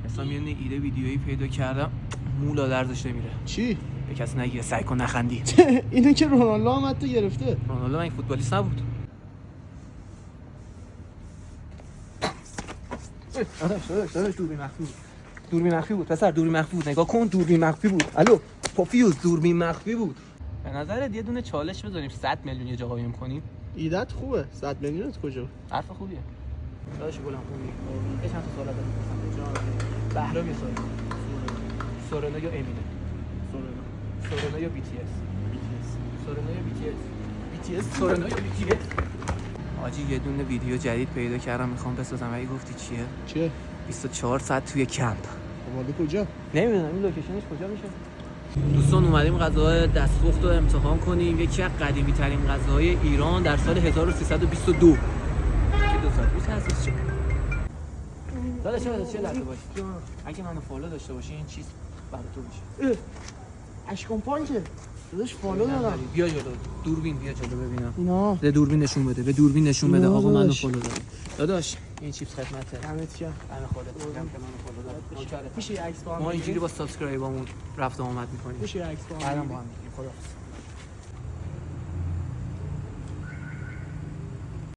اصلا یه ایده ویدیویی پیدا کردم مولا درزش نمیره. چی؟ به کسی نگیره، سعی کن نخندی. اینه که رونالدو هم حتی گرفته. رونالدو این فوتبالیست نبود. داداش دوربین مخفی بود. دوربین مخفی بود پسر، دوربین مخفی بود. نگاه کن دوربین مخفی بود. الو پوفیوز، دوربین مخفی بود. به نظرت یه دونه چالش بذاریم 100 میلیون یه جا قایم کنیم؟ ایدت خوبه. 100 میلیونت کجا؟ حرف خوبیه. داداش گلم خوبی. یه چند تا سوال ازت بهرام یه سوال. سورنا یا امینه؟ سورنا یا BTS؟ سورنا یا BTS؟ سورنا یا BTS؟ آجی یه دونه ویدیو جدید پیدا کردم میخوام بسازم. ولی گفتی چیه؟ 24 ساعت توی کمپ. مال کجا؟ نمیدونم این لوکیشنش کجا میشه. دوستان اومدیم غذاهای دستپخت رو امتحان کنیم. یکی از قدیمی ترین غذاهای ایران در سال 1322 که 2 سال پیش تأسیس شد. داداش چه لحظه باش. اگه منو فالو داشته باشی این چیز برای تو میشه. اشکان پانکه. داداش فالو دارم. بیا جلو. دوربین بیا جلو ببینم. اینا. به دوربین نشون بده. به دوربین نشون بده. اینا آقا منو داداش. فالو داری. داداش این چیپس خدمته. دمت گرم. همه خودت میگم که منو فالو داری. نوکرت. میشه عکس با هم؟ ما اینجوری با سابسکرایبامون رفت و آمد می‌کنیم. میشه عکس با هم؟ بعدم با هم می‌گیم. خداحافظ.